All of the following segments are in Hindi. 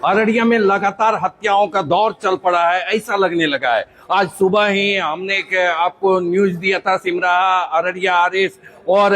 अररिया में लगातार हत्याओं का दौर चल पड़ा है, ऐसा लगने लगा है। आज सुबह ही हमने आपको न्यूज दिया था, सिमराहा, अररिया आरएस और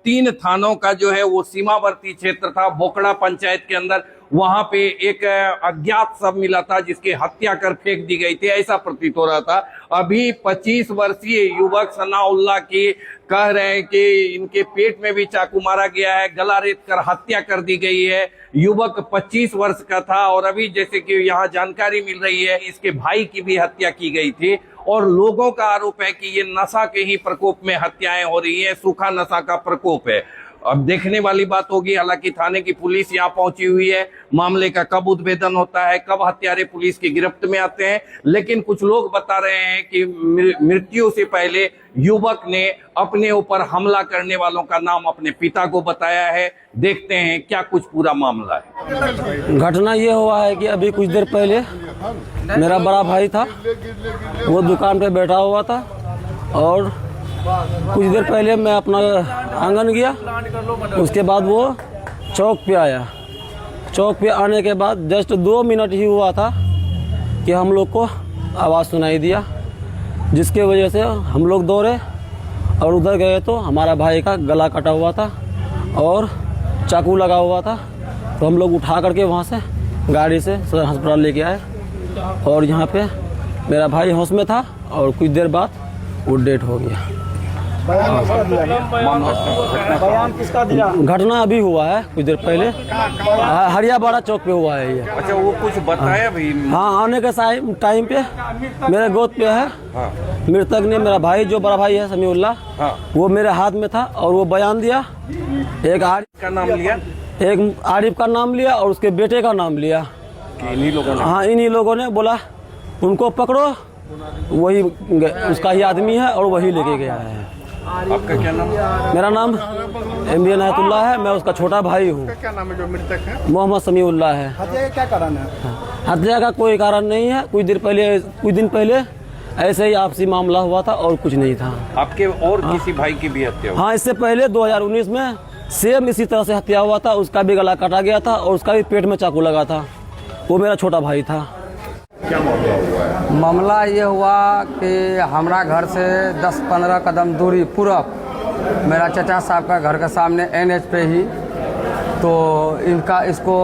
3 थानों का जो है वो सीमावर्ती क्षेत्र था, बोकड़ा पंचायत के अंदर। वहां पे एक अज्ञात शव मिला था जिसकी हत्या कर फेंक दी गई थी, ऐसा प्रतीत हो रहा था। अभी 25 वर्षीय युवक सनाउल्लाह की कह रहे हैं कि इनके पेट में भी चाकू मारा गया है, गला रेत कर हत्या कर दी गई है। युवक 25 वर्ष का था और अभी जैसे कि यहाँ जानकारी मिल रही है इसके भाई की भी हत्या की गई थी। और लोगों का आरोप है कि ये नशा के ही प्रकोप में हत्याएं हो रही है, सूखा नशा का प्रकोप है। अब देखने वाली बात होगी, हालांकि थाने की पुलिस यहाँ पहुंची हुई है, मामले का कब उद्भेदन होता है, कब हत्यारे पुलिस की गिरफ्त में आते हैं। लेकिन कुछ लोग बता रहे हैं कि मृत्यु से पहले युवक ने अपने ऊपर हमला करने वालों का नाम अपने पिता को बताया है। देखते हैं क्या कुछ पूरा मामला है। घटना ये हुआ है कि अभी कुछ देर पहले मेरा बड़ा भाई था, वो दुकान पे बैठा हुआ था और कुछ देर पहले मैं अपना आंगन गया, उसके बाद वो चौक पे आया। चौक पे आने के बाद जस्ट 2 मिनट ही हुआ था कि हम लोग को आवाज़ सुनाई दिया, जिसके वजह से हम लोग दौड़े और उधर गए तो हमारा भाई का गला कटा हुआ था और चाकू लगा हुआ था। तो हम लोग उठा करके वहाँ से गाड़ी से सदर अस्पताल लेके आए और यहाँ पे मेरा भाई होश में था और कुछ देर बाद वो डेथ हो गया। बयान किसका दिया? घटना अभी हुआ है कुछ देर पहले, हरियाबाड़ा चौक पे हुआ है ये। अच्छा, वो कुछ बताया भी? हाँ, आने के टाइम पे मेरे गोद पे है। हाँ। मृतक ने, मेरा भाई जो बड़ा भाई है समीउल्लाह, हाँ। वो मेरे हाथ में था और वो बयान दिया। एक आरिफ का नाम लिया, एक आरिफ का नाम लिया और उसके बेटे का नाम लिया। इन्हीं लोगों ने? हाँ, इन्हीं लोगों ने बोला उनको पकड़ो, वही उसका ही आदमी है और वही लेके गया है। आपका क्या नाम? मेरा नाम MB इनायतुल्लाह है, मैं उसका छोटा भाई हूँ। क्या नाम है जो मृतक है? मोहम्मद समीउल्लाह है। हत्या का क्या कारण है? हत्या का कोई कारण नहीं है, कुछ दिन पहले ऐसे ही आपसी मामला हुआ था और कुछ नहीं था। आपके और किसी भाई की भी हत्या हुई? हाँ, इससे पहले 2019 में सेम इसी तरह से हत्या हुआ था, उसका भी गला काटा गया था और उसका भी पेट में चाकू लगा था। वो मेरा छोटा भाई था। क्या मामला हुआ है? मामला ये हुआ कि हमारा घर से 10-15 कदम दूरी पूरब मेरा चचा साहब का घर के सामने NH पे ही तो इसको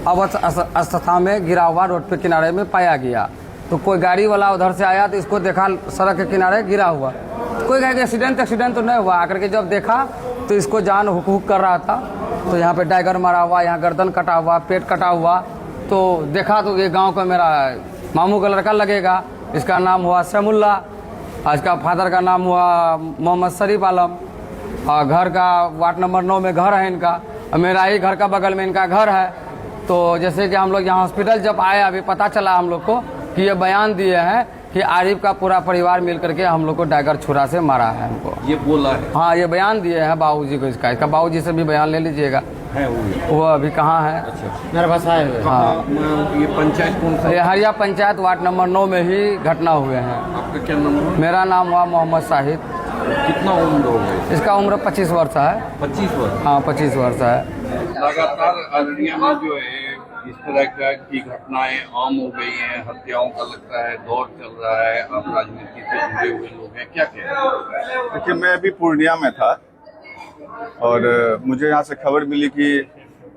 अवस्था में गिरा हुआ रोड पे किनारे में पाया गया। तो कोई गाड़ी वाला उधर से आया तो इसको देखा सड़क के किनारे गिरा हुआ। कोई कहे एक्सीडेंट तो नहीं हुआ, आकर के जब देखा तो इसको जान हुक कर रहा था। तो यहाँ पे डायगर मारा हुआ, यहाँ गर्दन कटा हुआ, पेट कटा हुआ। तो देखा तो ये गांव का मेरा मामू का लड़का लगेगा। इसका नाम हुआ सैमुल्लाह, इसका फादर का नाम हुआ मोहम्मद शरीफ आलम और घर का वार्ड नंबर 9 में घर है इनका और मेरा ही घर का बगल में इनका घर है। तो जैसे कि हम लोग यहाँ हॉस्पिटल जब आए, अभी पता चला हम लोग को कि ये बयान दिए हैं कि आरिफ का पूरा परिवार मिल करके हम लोग को डायगर छुरा से मारा है हमको। ये बोला है? हाँ, ये बयान दिए हैं बाबूजी को। इसका बाबूजी से भी बयान ले लीजिएगा। है वो अभी कहाँ है? अच्छा, मेरे पास आए हुए। हाँ, ये पंचायत कौन सा? ये हरिया पंचायत वार्ड नंबर 9 में ही घटना हुए हैं। आपका क्या नाम है? मेरा नाम हुआ मोहम्मद शाहिद। कितना उम्र हो गई? इसका उम्र 25 वर्ष है। 25 वर्ष? हाँ, 25 वर्ष है। लगातार अररिया में जो है इस तरह की घटनाएं आम हो गई हैं, हत्याओं का लगता है दौर चल रहा है। आप राजनीति से जुड़े हुए लोग हैं, क्या कह रहे हैं? देखिए, मैं अभी पूर्णिया में था और मुझे यहाँ से खबर मिली कि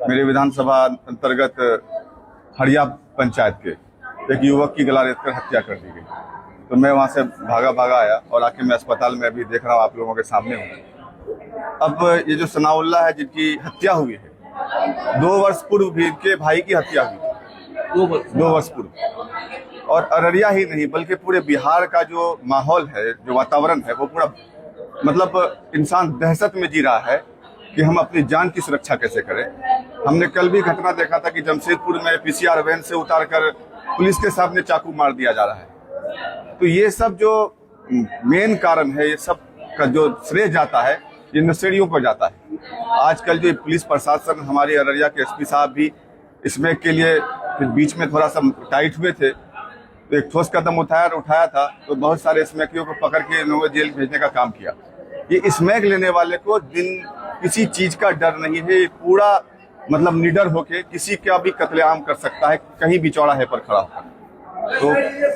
मेरे विधानसभा अंतर्गत हरिया पंचायत के एक युवक की गला रेत कर हत्या कर दी गई। तो मैं वहाँ से भागा आया और आके मैं अस्पताल में अभी देख रहा हूँ, आप लोगों के सामने हूँ। अब ये जो सनाउल्लाह है जिनकी हत्या हुई है, 2 वर्ष पूर्व भी इनके भाई की हत्या हुई। 2 वर्ष पूर्व। और अररिया ही नहीं बल्कि पूरे बिहार का जो माहौल है, जो वातावरण है, वो पूरा मतलब इंसान दहशत में जी रहा है कि हम अपनी जान की सुरक्षा कैसे करें। हमने कल भी घटना देखा था कि जमशेदपुर में PCR वैन से उतारकर पुलिस के सामने चाकू मार दिया जा रहा है। तो ये सब जो मेन कारण है, ये सब का जो श्रेय जाता है ये नशेड़ियों पर जाता है। आजकल जो पुलिस प्रशासन, हमारे अररिया के SP साहब भी इसमें के लिए बीच में थोड़ा सा टाइट हुए थे, तो एक ठोस कदम उठाया था। तो बहुत सारे स्मैकियों को पकड़ के लोगों को जेल भेजने का काम किया। ये स्मैक लेने वाले को किसी चीज का डर नहीं है। पूरा मतलब निडर होके किसी का भी कत्लेआम कर सकता है कहीं भी चौराहे पर खड़ा होकर। तो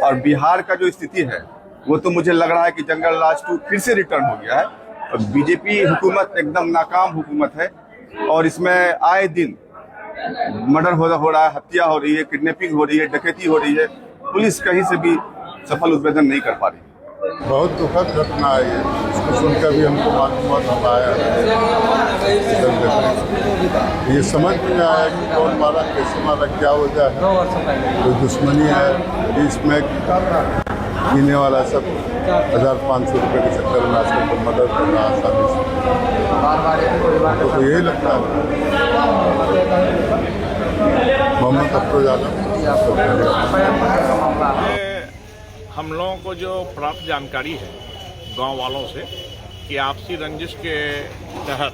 और बिहार का जो स्थिति है वो तो मुझे लग रहा है कि जंगल राज 2 फिर से रिटर्न हो गया है। और बीजेपी हुकूमत एकदम नाकाम हुकूमत है और इसमें आए दिन मर्डर हो रहा है, हत्या हो रही है, किडनैपिंग हो रही है, डकैती हो रही है। पुलिस कहीं से भी सफल उद्भेदन नहीं कर पा रही। बहुत दुखद घटना है ये, इसको सुनकर भी हमको मालूमात हम आया है। ये समझ में नहीं आया कि कौन मारा, कैसे मारा, क्या वजह है, कोई दुश्मनी है। इसमें जीने वाला सब 1500 रुपये के चक्कर में आजकल को मदद कर रहा आसानी से, तो यही लगता है। मोहम्मद अफरोज आलम। हम लोगों को जो प्राप्त जानकारी है गांव वालों से कि आपसी रंजिश के तहत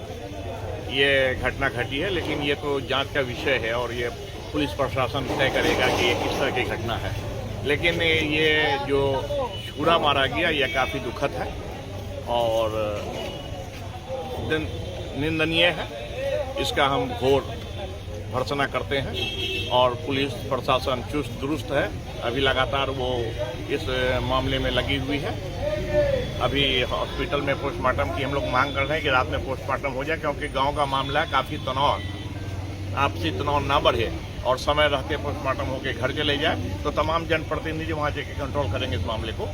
ये घटना घटी है, लेकिन ये तो जांच का विषय है और ये पुलिस प्रशासन तय करेगा कि ये किस तरह की घटना है। लेकिन ये जो छुरा मारा गया यह काफ़ी दुखद है और निंदनीय है। इसका हम घोर भर्त्सना करते हैं और पुलिस प्रशासन चुस्त दुरुस्त है। अभी लगातार वो इस मामले में लगी हुई है। अभी हॉस्पिटल में पोस्टमार्टम की हम लोग मांग कर रहे हैं कि रात में पोस्टमार्टम हो जाए, क्योंकि गांव का मामला है, काफ़ी तनाव, आपसी तनाव ना बढ़े और समय रहते पोस्टमार्टम होकर घर चले जाए तो तमाम जनप्रतिनिधि वहाँ जाके कंट्रोल करेंगे इस मामले को।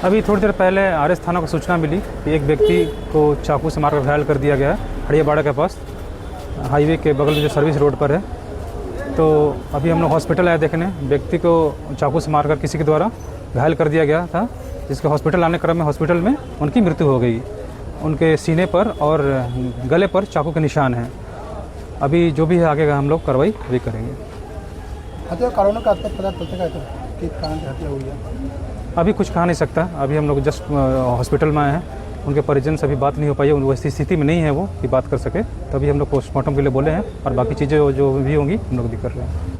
अभी थोड़ी देर पहले आरएस थाना को सूचना मिली कि एक व्यक्ति को चाकू से मारकर घायल कर दिया गया है हड़ियाबाड़ा के पास, हाईवे के बगल में जो सर्विस रोड पर है। तो अभी हम लोग हॉस्पिटल आए देखने, व्यक्ति को चाकू से मारकर किसी के द्वारा घायल कर दिया गया था, जिसके हॉस्पिटल आने क्रम में हॉस्पिटल में उनकी मृत्यु हो गई। उनके सीने पर और गले पर चाकू के निशान हैं। अभी जो भी है आगे हम लोग कार्रवाई भी करेंगे। हत्या कारणों का पता चलता कि कारण से हत्या हुई है? अभी कुछ कहा नहीं सकता। अभी हम लोग जस्ट हॉस्पिटल में आए हैं, उनके परिजन से अभी बात नहीं हो पाई है, वैसी स्थिति में नहीं है वो कि बात कर सके। तभी हम लोग पोस्टमार्टम के लिए बोले हैं और बाकी चीज़ें जो भी होंगी हम लोग भी कर रहे हैं।